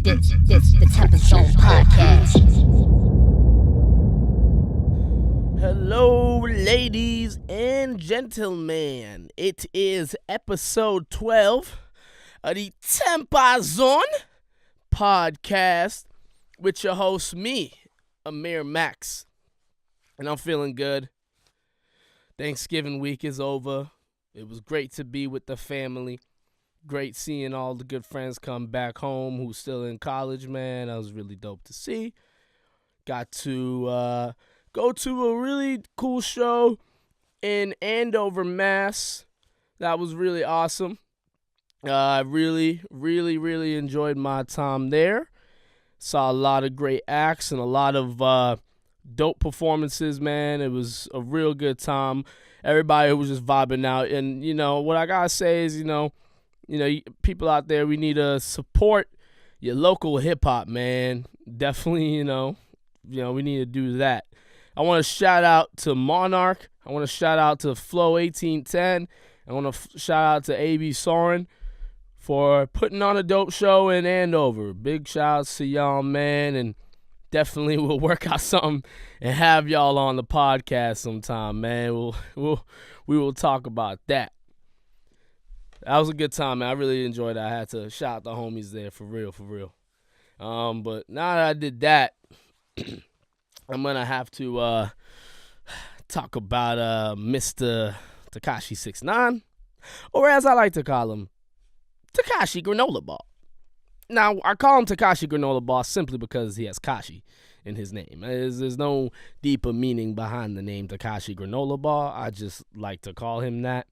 This the TempahZone podcast. Hello, ladies and gentlemen. It is episode 12 of the TempahZone podcast with your host, me, Amir Maxx. And I'm feeling good. Thanksgiving week is over. It was great to be with the family. Great seeing all the good friends come back home who's still in college, man. That was really dope to see. Got to go to a really cool show in Andover, Mass. That was really awesome. I really enjoyed my time there. Saw a lot of great acts and a lot of dope performances, man. It was a real good time. Everybody was just vibing out. And, you know, what I got to say is, you know, people out there, we need to support your local hip-hop, man. Definitely, you know, we need to do that. I want to shout out to Monarch. I want to shout out to Flow 1810. I want to shout out to A.B. Soren for putting on a dope show in Andover. Big shouts to y'all, man, and definitely we'll work out something and have y'all on the podcast sometime, man. We will talk about that. That was a good time, man. I really enjoyed it. I had to shout out the homies there for real. But now that I did that, I'm gonna have to talk about Mr. Takashi 69, or as I like to call him, Takashi Granola Bar. Now, I call him Takashi Granola Bar simply because he has Kashi in his name. There's no deeper meaning behind the name Takashi Granola Bar. I just like to call him that.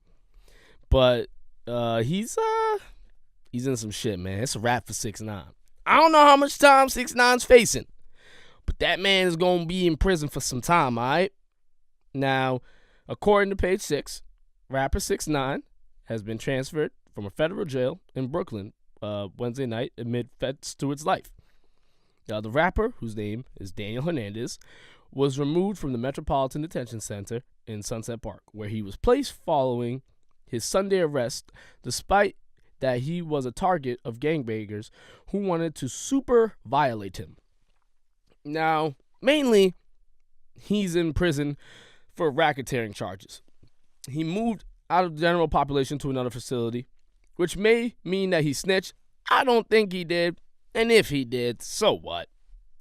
But he's in some shit, man. It's a wrap for 6ix9ine. I don't know how much time 6ix9ine's facing, but that man is gonna be in prison for some time, all right? Now, according to Page 6, rapper 6ix9ine has been transferred from a federal jail in Brooklyn Wednesday night amid threats to its life. Now, the rapper, whose name is Daniel Hernandez, was removed from the Metropolitan Detention Center in Sunset Park, where he was placed following his Sunday arrest, despite that he was a target of gangbangers who wanted to super violate him. Now, mainly, he's in prison for racketeering charges. He moved out of the general population to another facility, which may mean that he snitched. I don't think he did. And if he did, so what?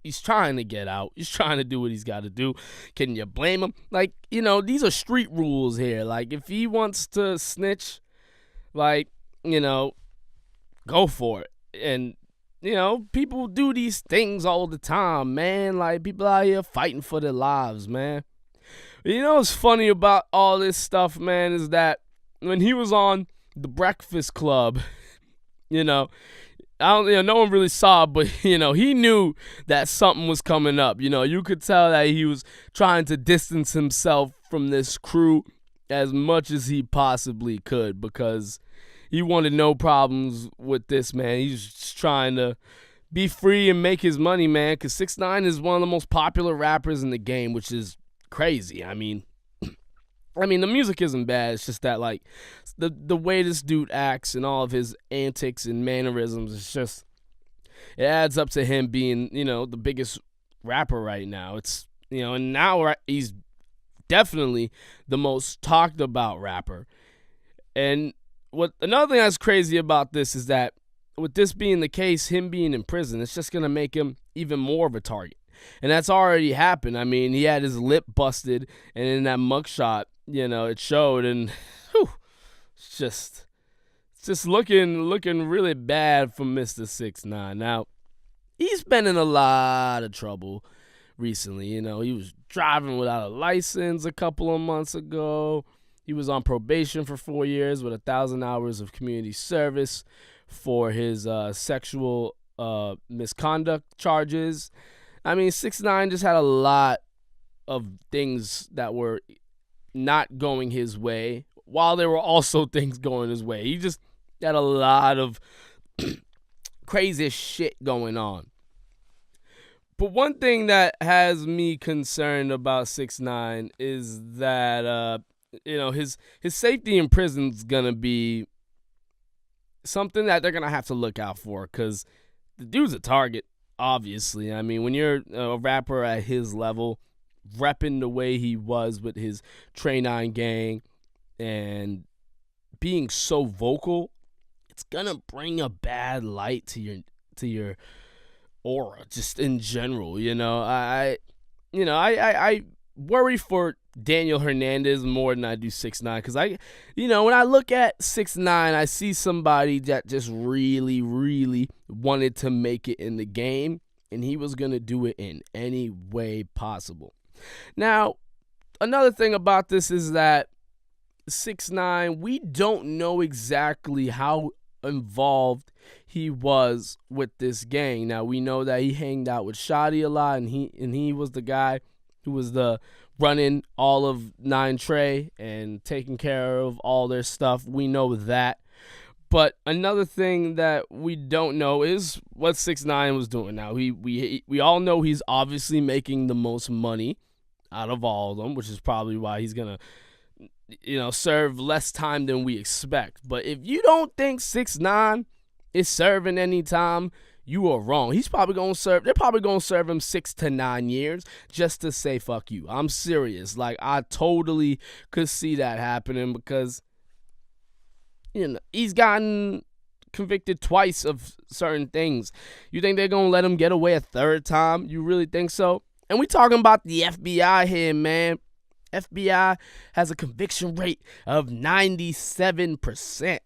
He's trying to get out. He's trying to do what he's got to do. Can you blame him? Like, you know, these are street rules here. Like, if he wants to snitch, like, you know, go for it. And, you know, people do these things all the time, man. Like, people out here fighting for their lives, man. You know what's funny about all this stuff, man, is that when he was on The Breakfast Club, no one really saw it, but, he knew that something was coming up. You could tell that he was trying to distance himself from this crew as much as he possibly could because he wanted no problems with this, man. He's just trying to be free and make his money, man, because 6ix9ine is one of the most popular rappers in the game, which is crazy. I mean, the music isn't bad. It's just that, like, the way this dude acts and all of his antics and mannerisms, it's just, it adds up to him being, the biggest rapper right now. It's, and now he's definitely the most talked about rapper. And another thing that's crazy about this is that with this being the case, him being in prison, it's just going to make him even more of a target. And that's already happened. I mean, he had his lip busted, and in that mugshot, it showed, and it's just looking really bad for Mr. 6ix9ine. Now, he's been in a lot of trouble recently. He was driving without a license a couple of months ago. He was on probation for 4 years with 1,000 hours of community service for his sexual misconduct charges. I mean, 6ix9ine just had a lot of things that were not going his way, while there were also things going his way. He just had a lot of crazy shit going on. But one thing that has me concerned about 6ix9ine is that his safety in prison is gonna be something that they're gonna have to look out for, because the dude's a target, obviously. I mean, when you're a rapper at his level, repping the way he was with his Trey 9 gang and being so vocal, it's gonna bring a bad light to your aura, just in general. I worry for Daniel Hernandez more than I do 6ix9ine, because when I look at 6ix9ine, I see somebody that just really, really wanted to make it in the game, and he was gonna do it in any way possible. Now, another thing about this is that 6ix9ine, we don't know exactly how involved he was with this gang. Now, we know that he hanged out with Shotty a lot, and he was the guy who was the running all of 9 Trey and taking care of all their stuff. We know that. But another thing that we don't know is what 6ix9ine was doing. Now, we all know he's obviously making the most money out of all of them, which is probably why he's going to serve less time than we expect. But if you don't think 6ix9ine is serving any time, you are wrong. They're probably going to serve him 6 to 9 years just to say fuck you. I'm serious. Like, I totally could see that happening because, he's gotten convicted twice of certain things. You think they're going to let him get away a third time? You really think so? And we talking about the FBI here, man. FBI has a conviction rate of 97%.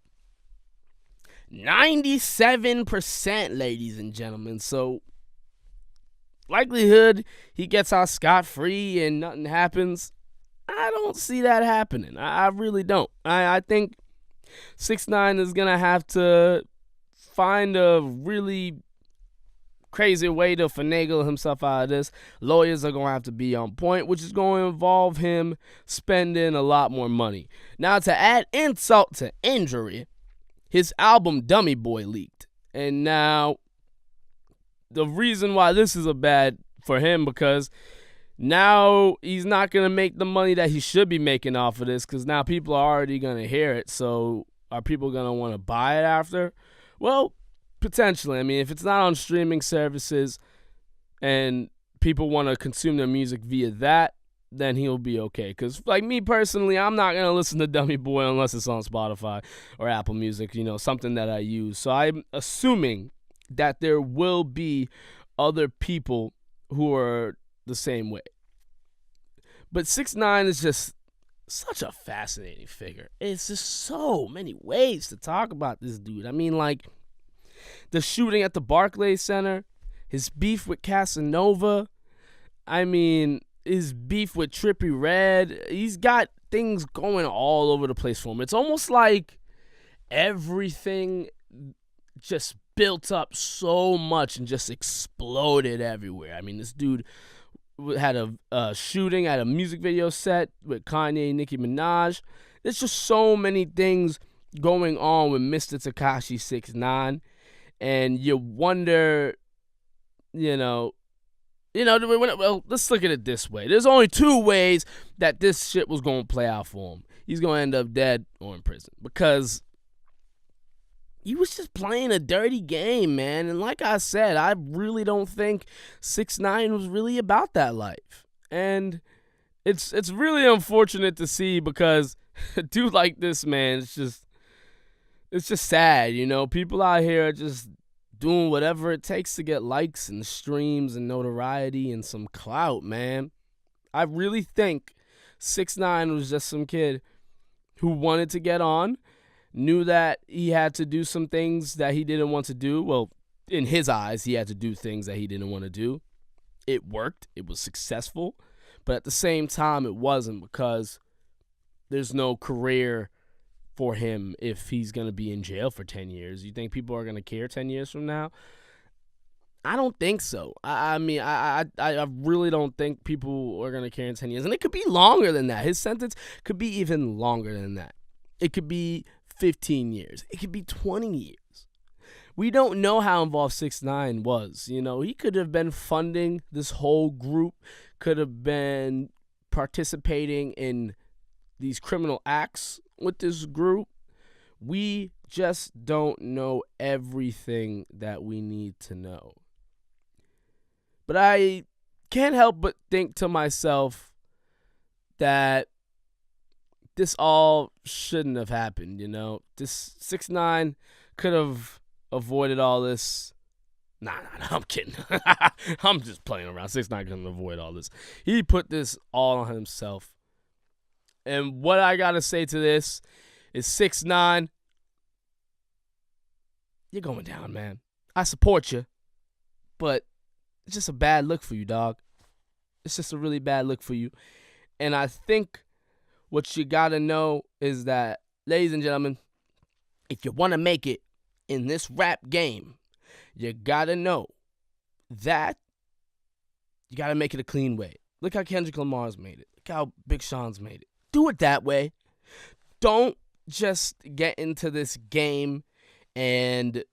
97%, ladies and gentlemen. So, likelihood he gets out scot-free and nothing happens, I don't see that happening. I really don't. I think 6ix9ine is going to have to find a really crazy way to finagle himself out of this. Lawyers are going to have to be on point, which is going to involve him spending a lot more money. Now, to add insult to injury, his album Dummy Boy leaked. And now, the reason why this is a bad for him, because now he's not going to make the money that he should be making off of this, because now people are already going to hear it. So are people going to want to buy it after? Well, potentially. I mean, if it's not on streaming services and people want to consume their music via that, then he'll be okay. Because, like me personally, I'm not going to listen to Dummy Boy unless it's on Spotify or Apple Music, something that I use. So I'm assuming that there will be other people who are the same way. But 6ix9ine is just such a fascinating figure. It's just so many ways to talk about this dude. I mean, like, the shooting at the Barclays Center, his beef with Casanova, his beef with Trippie Redd. He's got things going all over the place for him. It's almost like everything just built up so much and just exploded everywhere. I mean, this dude had a shooting at a music video set with Kanye and Nicki Minaj. There's just so many things going on with Mr. Takashi 6ix9ine. And you wonder, well, let's look at it this way. There's only 2 ways that this shit was going to play out for him. He's going to end up dead or in prison, because he was just playing a dirty game, man. And like I said, I really don't think 6ix9ine was really about that life. And it's really unfortunate to see, because a dude like this, man, it's just sad, People out here are just doing whatever it takes to get likes and streams and notoriety and some clout, man. I really think 6ix9ine was just some kid who wanted to get on, knew that he had to do some things that he didn't want to do. Well, in his eyes, he had to do things that he didn't want to do. It worked. It was successful. But at the same time, it wasn't, because there's no career for him if he's going to be in jail for 10 years. You think people are going to care 10 years from now? I don't think so. I really don't think people are going to care in 10 years. And it could be longer than that. His sentence could be even longer than that. It could be 15 years. It could be 20 years. We don't know how involved 6ix9ine was. He could have been funding this whole group, could have been participating in these criminal acts with this group. We just don't know everything that we need to know. But I can't help but think to myself that this all shouldn't have happened, you know? This 6ix9ine could have avoided all this. Nah, I'm kidding. I'm just playing around. 6ix9ine couldn't avoid all this. He put this all on himself. And what I gotta say to this is 6ix9ine, you're going down, man. I support you, but it's just a bad look for you, dog. It's just a really bad look for you. And I think what you gotta know is that, ladies and gentlemen, if you want to make it in this rap game, you gotta know that you gotta make it a clean way. Look how Kendrick Lamar's made it. Look how Big Sean's made it. Do it that way. Don't just get into this game and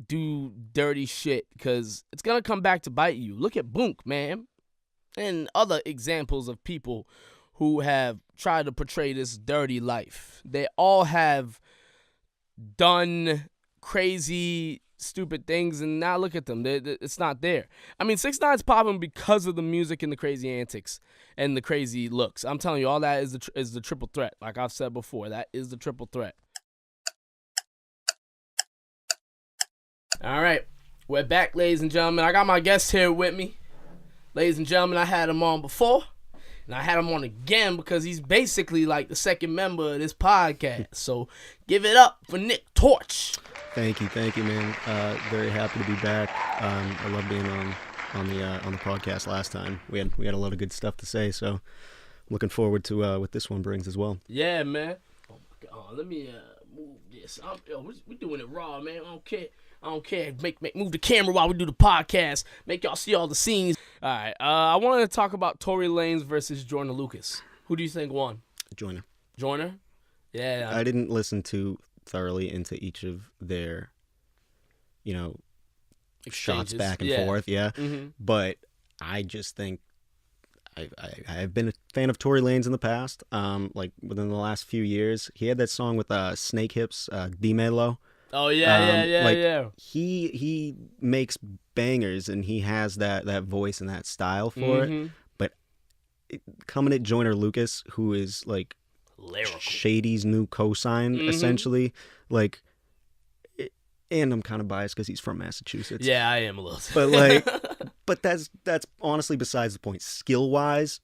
do dirty shit, because it's gonna come back to bite you. Look at Boonk, man, and other examples of people who have tried to portray this dirty life. They all have done crazy, stupid things, and now look at them. It's not there. I mean, 6ix9ine's popping because of the music and the crazy antics and the crazy looks. I'm telling you, all that is the triple threat. Like I've said before, that is the triple threat. All right, we're back, ladies and gentlemen. I got my guest here with me. Ladies and gentlemen, I had him on before, and I had him on again because he's basically like the second member of this podcast. So give it up for Nick Torch. Thank you, man. Very happy to be back. I love being on the podcast last time. We had a lot of good stuff to say, so looking forward to what this one brings as well. Yeah, man. Oh my God, let me move this. We're doing it raw, man. I don't care. Move the camera while we do the podcast. Make y'all see all the scenes. All right. I wanted to talk about Tory Lanez versus Joyner Lucas. Who do you think won? Joyner. Joyner? Yeah. I didn't listen too thoroughly into each of their, Exchanges. shots back and forth. Yeah. Mm-hmm. But I just think I've been a fan of Tory Lanez in the past. Like within the last few years, he had that song with Snake Hips, D-Melo. Oh yeah. He makes bangers and he has that voice and that style for it. But coming at Joyner Lucas, who is like lyrical. Shady's new cosign, essentially, like, and I'm kind of biased because he's from Massachusetts. Yeah, I am a little. But that's honestly besides the point. Skill wise,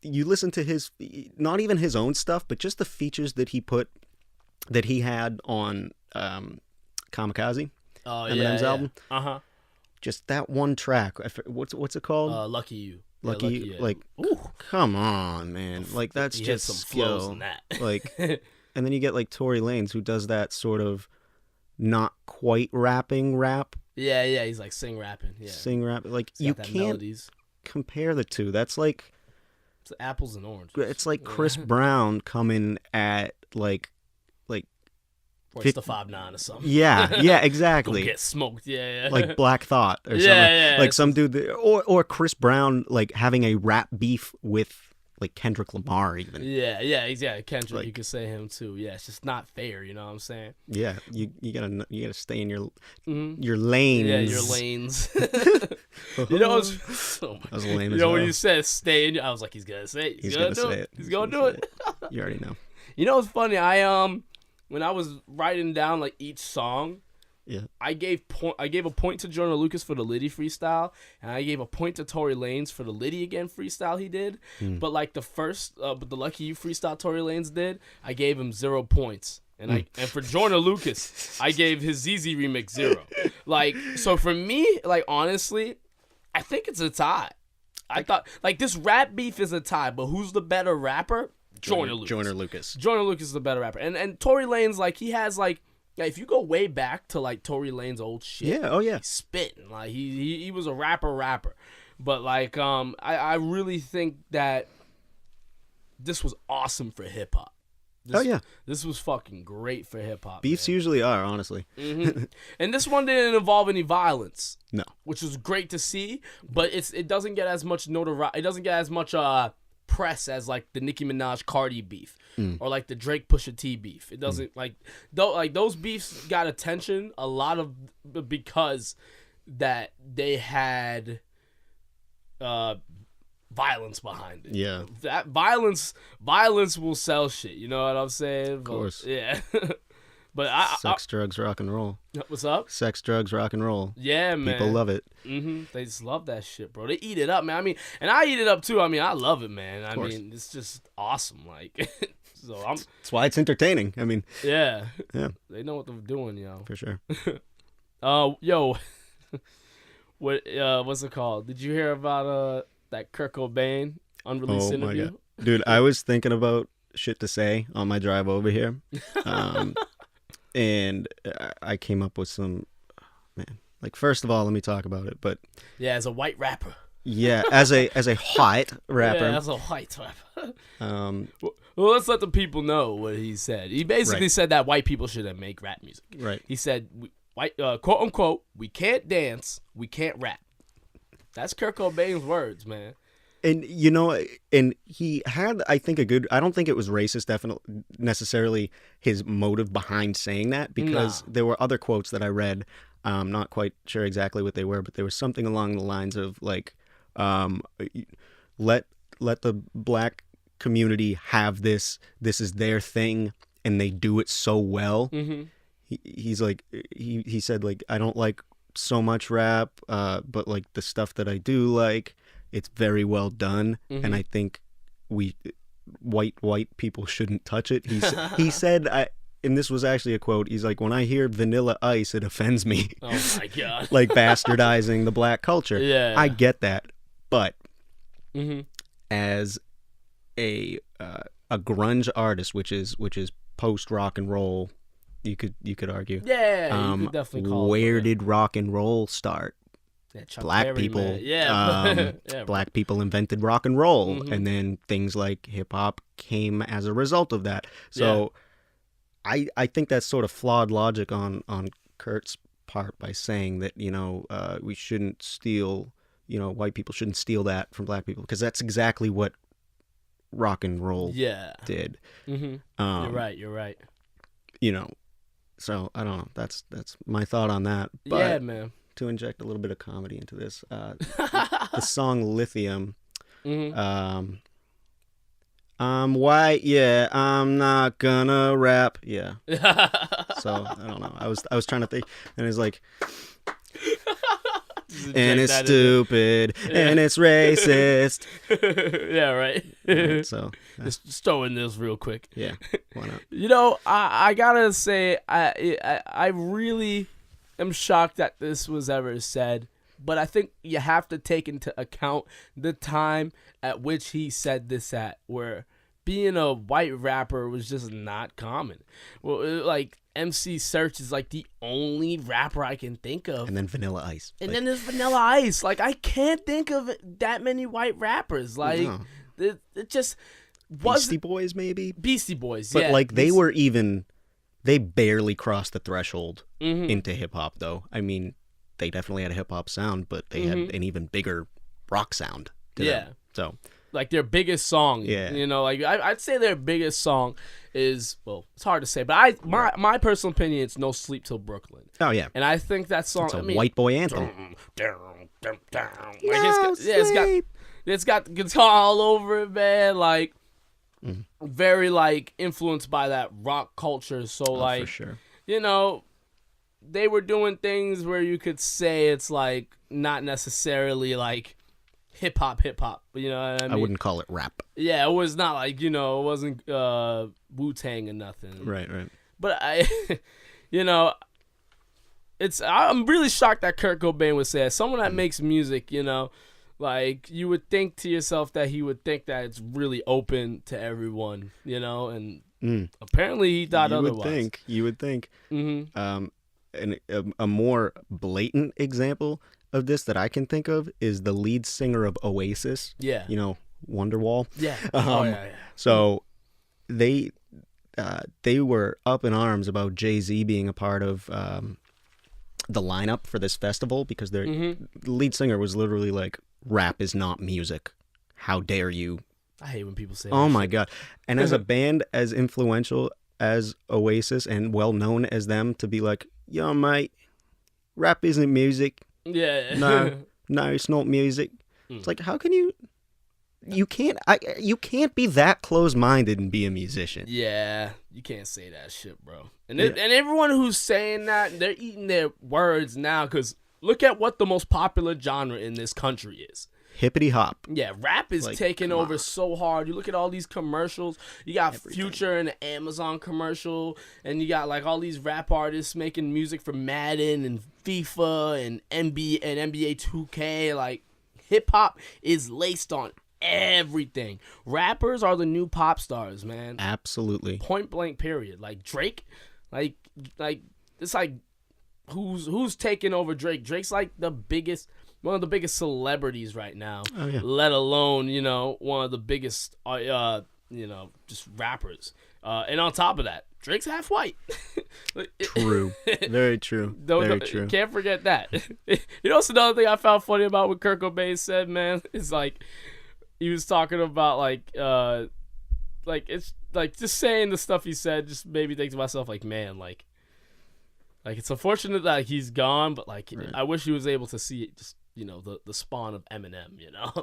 you listen to his, not even his own stuff, but just the features that he had on Kamikaze, Eminem's album. Just that one track. What's it called? Lucky You. Lucky You. Like, ooh. Come on, man. Like, that's he just some skill. flows in that. Like, and then you get like Tory Lanez, who does that sort of not quite rapping rap. Yeah. He's like sing rapping. Yeah. Sing rap. Like, you can't compare the two. That's like it's apples and oranges. It's like Chris Brown coming at like. Or it's the 5'9" or something. Yeah, exactly. Don't get smoked, yeah. Like Black Thought or something. Yeah. Like some dude, or Chris Brown, like having a rap beef with like Kendrick Lamar even. Yeah, exactly. Kendrick, like, you could say him too. Yeah, it's just not fair. You know what I'm saying? Yeah, you gotta stay in your lanes. Yeah, your lanes. You know, that was lame. You know when you said stay in, I was like, he's gonna say it. He's gonna do it. He's gonna do it. You already know. You know what's funny? When I was writing down like each song, I gave a point to Joyner Lucas for the Liddy freestyle, and I gave a point to Tory Lanez for the Liddy again freestyle he did. But like the first, but the Lucky You freestyle Tory Lanez did, I gave him 0 points, and for Joyner Lucas, I gave his ZZ remix 0. Like, so for me, like honestly, I think it's a tie. I thought like this rap beef is a tie, but who's the better rapper? Joyner Lucas. Joyner Lucas is the better rapper. And Tory Lanez, like, he has, like, if you go way back to, like, Tory Lanez old shit. Yeah, he's spitting. Like, he was a rapper. But, like, I really think that this was awesome for hip-hop. This was fucking great for hip-hop. Beefs usually are, honestly. And this one didn't involve any violence. No. Which was great to see, but it doesn't get as much notoriety. It doesn't get as much, press as like the Nicki Minaj Cardi beef or like the Drake Pusha T beef. It doesn't like those beefs got attention a lot of because that they had violence behind it. Yeah. That violence will sell shit. You know what I'm saying? Of course. Yeah. But Sex, drugs, rock and roll. What's up? Sex, drugs, rock and roll. Yeah, man. People love it. They just love that shit, bro. They eat it up, man. I mean, and I eat it up too. I mean, I love it, man. I mean, it's just awesome. Like, so That's why it's entertaining. I mean, yeah. They know what they're doing, yo. For sure. Yo, what's it called? Did you hear about that Kurt Cobain unreleased interview? My God. Dude, I was thinking about shit to say on my drive over here. And I came up with some, man. Like, first of all, let me talk about it. But yeah, as a white rapper. Yeah, as a white rapper. Yeah, as a white rapper. Well, let's let the people know what he said. He basically said that white people shouldn't make rap music. Right. He said, "White, quote unquote, we can't dance, we can't rap." That's Kurt Cobain's words, man. And, you know, and he had, I think, I don't think it was racist, definitely, necessarily his motive behind saying that, because there were other quotes that I read, not quite sure exactly what they were, but there was something along the lines of, like, let the black community have this is their thing, and they do it so well. Mm-hmm. He's like, he said, like, I don't like so much rap, but, like, the stuff that I do like, it's very well done, and I think white people shouldn't touch it. He said, and this was actually a quote, he's like, when I hear Vanilla Ice, it offends me. Oh my God. Like bastardizing the black culture. Yeah. I get that, but as a grunge artist, which is post rock and roll, you could argue. Yeah, you could definitely call it. Where did rock and roll start? Yeah, black Berry, people, man. Yeah. black people invented rock and roll, and then things like hip hop came as a result of that. So, I think that's sort of flawed logic on Kurt's part by saying that, you know, we shouldn't steal, you know, white people shouldn't steal that from black people, because that's exactly what rock and roll did. You're right. You know, so I don't know. That's my thought on that. But, yeah, man. To inject a little bit of comedy into this, the song Lithium, I'm white, yeah, I'm not gonna rap, yeah. So I don't know, I was trying to think, and it's like, and it's stupid, and it's racist. Yeah, right. So just throw in this real quick. Yeah, why not? You know, I gotta say, I really am shocked that this was ever said, but I think you have to take into account the time at which he said this at, where being a white rapper was just not common. Well, like, MC Search is like the only rapper I can think of. And then Vanilla Ice. And then there's Vanilla Ice. Like, I can't think of that many white rappers. Like, it just wasn't. Beastie Boys, maybe? Beastie Boys, but, like, they barely crossed the threshold into hip-hop, though. I mean, they definitely had a hip-hop sound, but they had an even bigger rock sound to them. So, like, their biggest song, yeah. You know, like, I'd say their biggest song is, well, it's hard to say, but my personal opinion, it's No Sleep Till Brooklyn. Oh, yeah. And I think that song, it's a white boy anthem. It's got the guitar all over it, man, like, very, like, influenced by that rock culture. So, like, for sure. You know, they were doing things where you could say it's, like, not necessarily, like, hip-hop, you know what I mean? I wouldn't call it rap. Yeah, it was not, like, you know, it wasn't Wu-Tang or nothing. Right. But, you know, I'm really shocked that Kurt Cobain would say that. Someone that makes music, you know, like, you would think to yourself that he would think that it's really open to everyone, you know, and apparently he thought otherwise. You would think. And a more blatant example of this that I can think of is the lead singer of Oasis. Yeah. You know, Wonderwall. Yeah. So they were up in arms about Jay-Z being a part of the lineup for this festival, because their lead singer was literally like, rap is not music. How dare you I hate when people say. Oh that my shit. God! And as a band as influential as Oasis and well known as them, to be like, yo, mate, rap isn't music. Yeah. No, it's not music. It's like, how can you? You can't be that close-minded and be a musician. Yeah, you can't say that shit, bro. And and everyone who's saying that, they're eating their words now, because look at what the most popular genre in this country is. Hippity hop. Yeah, rap is Like, taking come over on. so hard. You look at all these commercials. You got Everything. Future in the Amazon commercial, and you got like all these rap artists making music for Madden and FIFA and NBA 2K. Like, hip hop is laced on everything. Rappers are the new pop stars, man. Absolutely. Point blank, period. Like Drake, like it's like who's taking over Drake? Drake's like one of the biggest celebrities right now. Oh, yeah. Let alone, one of the biggest just rappers. And on top of that, Drake's half white. True. Very true. Very true. Can't forget that. What's another thing I found funny about what Kurt Cobain said, man? It's like he was talking about it's like just saying the stuff he said just made me think to myself, like, man, like it's unfortunate that he's gone, but like Right. I wish he was able to see it, just the spawn of Eminem,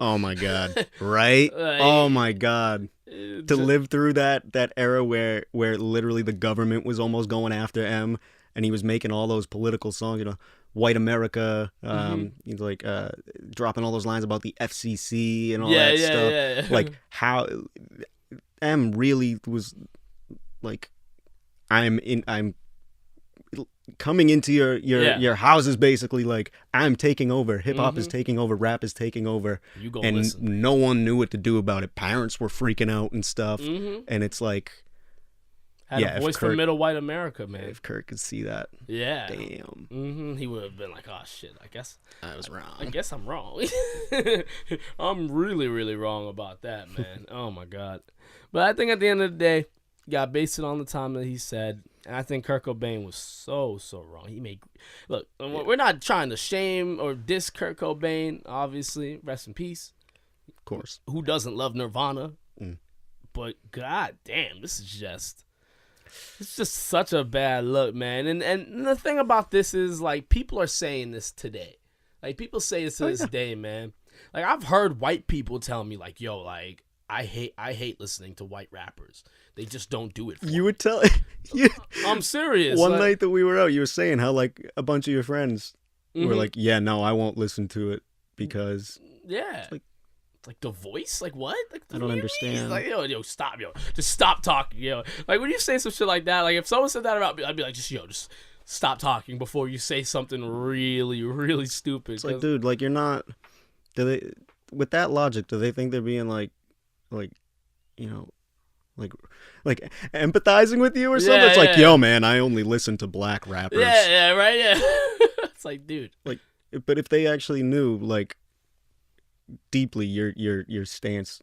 Oh my God. Right? Like, oh my God. To live through that era where literally the government was almost going after M, and he was making all those political songs, White America, he's like dropping all those lines about the FCC and all that stuff. Yeah. Like how M really was like, I'm coming into your houses, basically, like, I'm taking over. Hip hop is taking over. Rap is taking over. You go and listen. no one knew what to do about it. Parents were freaking out and stuff. And it's like, Had a voice for middle white America, man. if Kurt could see that, Yeah. damn, He would have been like, oh shit, I guess I was wrong. I guess I'm wrong. I'm really, really wrong about that, man. Oh my God. But I think at the end of the day, you gotta base it on the time that he said. And I think Kurt Cobain was so wrong. Look, we're not trying to shame or diss Kurt Cobain, obviously. Rest in peace. Of course. Who doesn't love Nirvana? Mm. But god damn, it's just such a bad look, man. And the thing about this is, like, people are saying this today. Like, people say this to this day, man. Like, I've heard white people tell me, like, yo, like, I hate listening to white rappers. They just don't do it for You me. would tell. I'm serious. One like, night that we were out, you were saying how, like, a bunch of your friends were Mhm. like, yeah, no, I won't listen to it because Yeah. like- Like the voice? Like what? Like, I don't understand. Like, yo, stop, yo. Just stop talking, yo. Like, when you say some shit like that, like, if someone said that about me, I'd be like, just stop talking before you say something really, really stupid. it's like, dude, like, you're not. Do they, with that logic, do they think they're being like empathizing with you or something? Yeah, It's like, yeah. yo, man, I only listen to black rappers. Yeah, right, yeah. It's like, dude. Like, but if they actually knew, like, deeply your stance,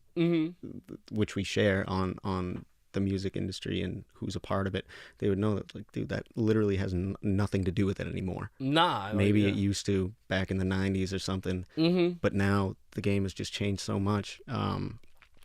which we share on the music industry and who's a part of it, they would know that, like, dude, that literally has nothing to do with it anymore. Nah. like, Maybe yeah. it used to back in the 90s or something, but now the game has just changed so much.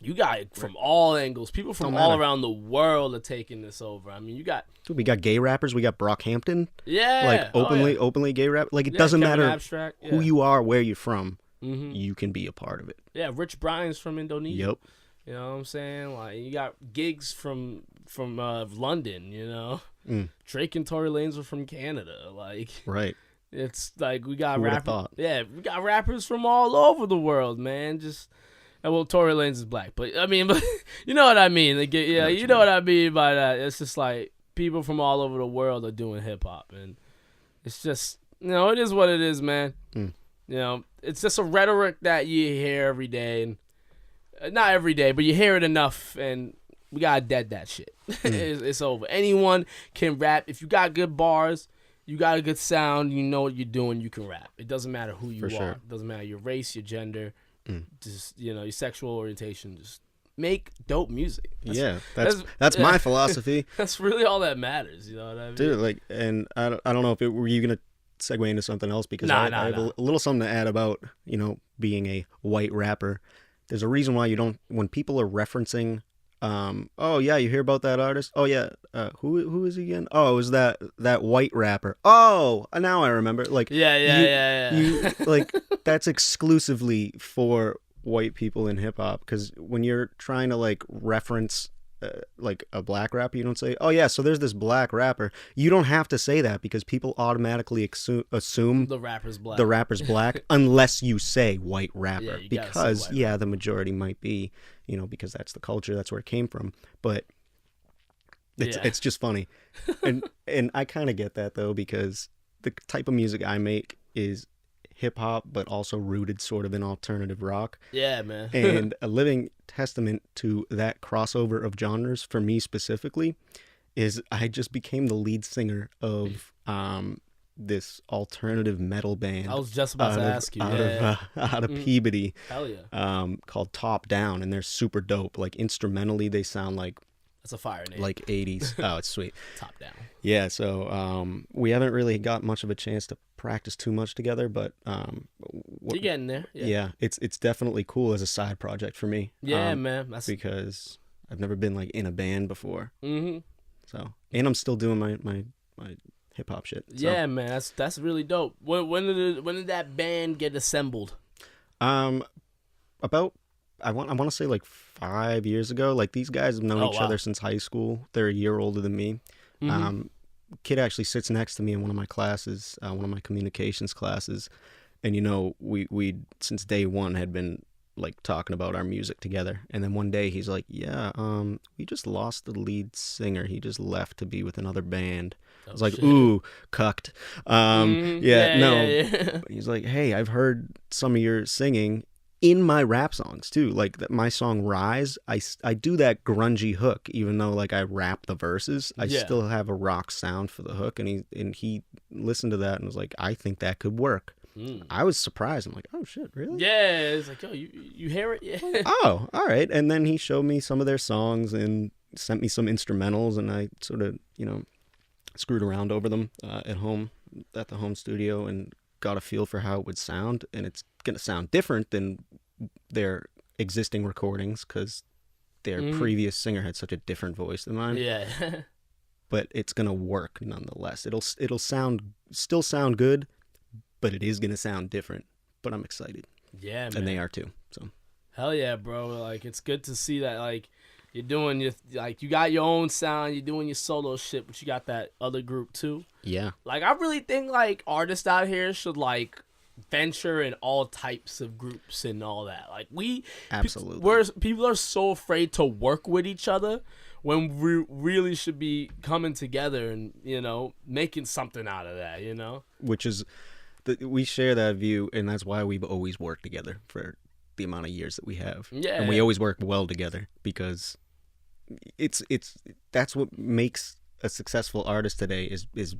You got it from all angles. People from Don't all matter. around the world are taking this over. I mean, you got... Dude, we got gay rappers. We got Brockhampton, Yeah. like, Oh, yeah. openly gay rap. Like, it Yeah, doesn't Kevin matter Abstract, yeah. who you are, where you're from. Mhm. You can be a part of it. Yeah, Rich Brian's from Indonesia. Yep. You know what I'm saying? Like, you got gigs from London, you know? Mm. Drake and Tory Lanez are from Canada. Like, Right. it's like we got Who would've rappers. thought? Yeah, we got rappers from all over the world, man. Well, Tory Lanez is black, but I mean, but you know what I mean. Like, yeah, you know what I mean by that. It's just like people from all over the world are doing hip hop, and it's just, it is what it is, man. Mm. It's just a rhetoric that you hear every day, and not every day, but you hear it enough, and we gotta dead that shit. It's over. Anyone can rap if you got good bars. You got a good sound. You know what you're doing. You can rap. It doesn't matter who you For are. sure. It doesn't matter your race, your gender, just your sexual orientation. Just make dope music. That's my philosophy, That's really all that matters. You know what I mean? dude. Like, and I don't know if were you gonna segue into something else, because I have a little something to add about being a white rapper. There's a reason why you don't, when people are referencing, oh yeah, you hear about that artist? Oh yeah, who is he again? Oh, it was that white rapper. Oh, now I remember. Like, Yeah. you like that's exclusively for white people in hip hop, because when you're trying to like reference like a black rapper, you don't say, oh yeah, so there's this black rapper. You don't have to say that, because people automatically assume the rapper's black. Unless you say white rapper, Yeah, you gotta say because white yeah, the majority might be, because that's the culture, that's where it came from. But it's just funny. and I kind of get that though, because the type of music I make is hip hop, but also rooted sort of in alternative rock. Yeah, man. And a living testament to that crossover of genres for me specifically is I just became the lead singer of this alternative metal band. I was just about to ask you. Out of Peabody. Hell yeah. Called Top Down, and they're super dope. Like instrumentally, they sound like that's a fire name. Like 80s. Oh, it's sweet. Top Down. Yeah, so we haven't really got much of a chance to practice too much together, but you're getting there. Yeah, it's definitely cool as a side project for me. Yeah, man. Because I've never been like in a band before. Mm-hmm. So, and I'm still doing my hip hop shit. So. Yeah, man. That's really dope. When did that band get assembled? About I want to say like 5 years ago. Like, these guys have known each other since high school. They're a year older than me. Mm-hmm. Kid actually sits next to me in one of my classes, one of my communications classes, and we since day one had been like talking about our music together. And then one day he's like, yeah, we just lost the lead singer. He just left to be with another band. I was like, shit. Ooh, cucked. Yeah. He's like, hey, I've heard some of your singing in my rap songs too. Like my song Rise, I do that grungy hook, even though like I rap the verses. I still have a rock sound for the hook, and he listened to that and was like, I think that could work. I was surprised. I'm like, oh shit, really? Yeah, it's like, yo, you hear it? Yeah. Oh, all right. And then he showed me some of their songs and sent me some instrumentals, and I sort of screwed around over them at home at the home studio and got a feel for how it would sound. And it's going to sound different than their existing recordings, because their previous singer had such a different voice than mine. Yeah. But it's going to work nonetheless. It'll still sound good, but it is going to sound different. But I'm excited. Yeah, man. And they are too. So hell yeah, bro. Like, it's good to see that, like, you're doing you got your own sound, you're doing your solo shit, but you got that other group too. Yeah. Like, I really think like artists out here should like venture in all types of groups and all that. Like, absolutely, people are so afraid to work with each other when we really should be coming together and making something out of that. Which is, we share that view, and that's why we've always worked together for the amount of years that we have. Yeah. And we always work well together, because that's what makes a successful artist today is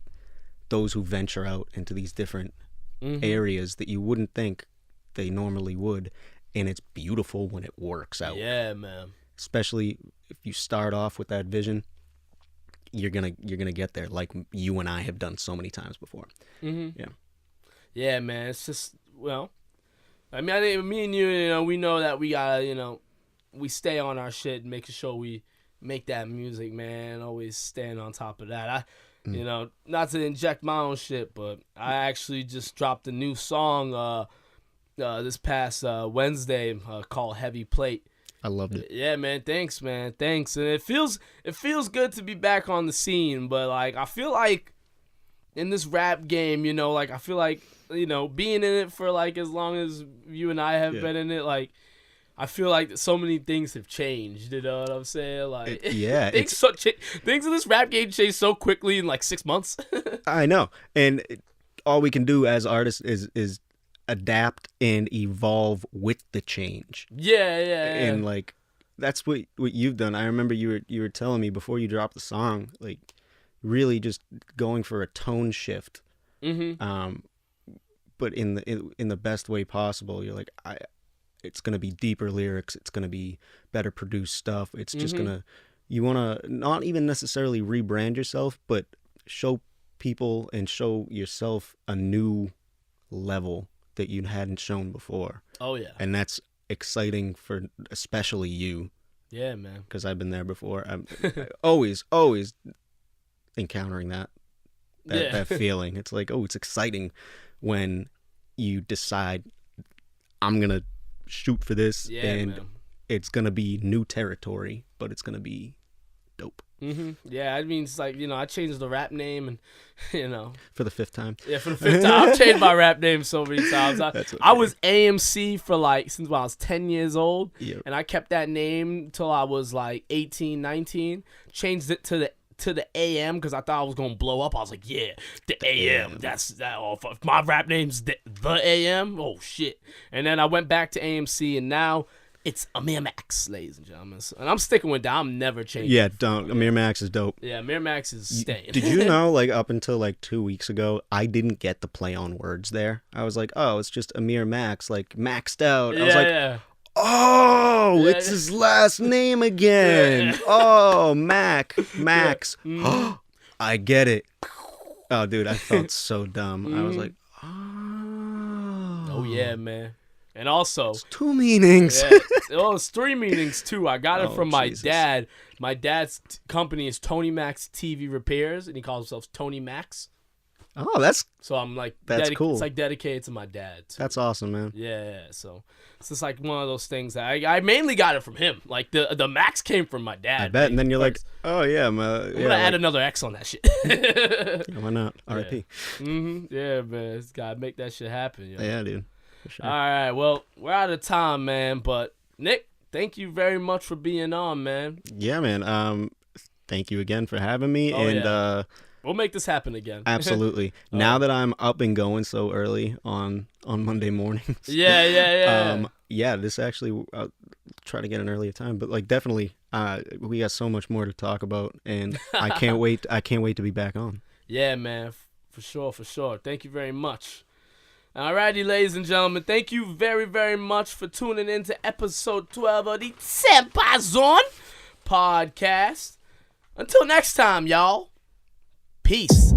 those who venture out into these different areas that you wouldn't think they normally would, and it's beautiful when it works out. Yeah, man. Especially if you start off with that vision, you're gonna get there, like you and I have done so many times before. Yeah, man. It's just, well, I mean, I think me and you, we know that we gotta, we stay on our shit and making sure we make that music, man. Always staying on top of that. Not to inject my own shit, but I actually just dropped a new song this past Wednesday called Heavy Plate. I loved it. Yeah, man. Thanks, man. Thanks. And it feels good to be back on the scene, but like, I feel like in this rap game, like, I feel like, being in it for like as long as you and I have been in it, like, I feel like so many things have changed. You know what I'm saying? Like, things in this rap game change so quickly in like 6 months. I know, and all we can do as artists is adapt and evolve with the change. Yeah. And like, that's what you've done. I remember you were telling me before you dropped the song, like, really just going for a tone shift. But in the best way possible. You're like, it's gonna be deeper lyrics. It's gonna be better produced stuff. It's just you wanna not even necessarily rebrand yourself, but show people and show yourself a new level that you hadn't shown before. Oh yeah. And that's exciting for especially you. Yeah, man. Because I've been there before. I'm always encountering that feeling. It's like, oh, it's exciting when you decide I'm gonna shoot for this, and man. It's gonna be new territory, but it's gonna be dope. Yeah, I mean, it's like, I changed the rap name, and for the 5th time. Yeah, for the 5th time. I've changed my rap name so many times. That's okay. I was AMC for since when I was 10 years old, Yep. and I kept that name till I was 18, 19. Changed it to the AM because I thought I was gonna blow up. I was like, yeah, the AM. That's that. Oh, if my rap name's the AM. Oh shit. And then I went back to AMC, and now it's Amir Maxx, ladies and gentlemen. And I'm sticking with that. I'm never changing. Yeah, don't. Amir Maxx is dope. Yeah, Amir Maxx is staying. Did you know, up until 2 weeks ago, I didn't get the play on words there. I was like, oh, it's just Amir Maxx, maxed out. I was like, oh, it's his last name again. Oh, Max. I get it. Oh, dude, I felt so dumb. I was like, oh yeah, man. And also, it's 2 meanings. It's 3 meanings too. I got it from my dad. My dad's company is Tony Maxx TV Repairs, and he calls himself Tony Maxx. Oh, that's so I'm that's cool. It's dedicated to my dad too. That's awesome, man. Yeah, so it's just one of those things that I mainly got it from him. The Max came from my dad. I bet, and then you're like, oh yeah, I'm gonna add another X on that shit. Yeah, why not? R.I.P. Yeah, man, it's gotta make that shit happen. Yeah, dude. For sure. All right, well, we're out of time, man. But Nick, thank you very much for being on, man. Yeah, man. Thank you again for having me, we'll make this happen again. Absolutely. Now that I'm up and going so early on Monday mornings. Yeah. This actually, I'll try to get an earlier time, but definitely, we got so much more to talk about, and I can't wait. I can't wait to be back on. Yeah, man. For sure. Thank you very much. Alrighty, ladies and gentlemen, thank you very, very much for tuning in to episode 12 of the TempahZone podcast. Until next time, y'all. Peace.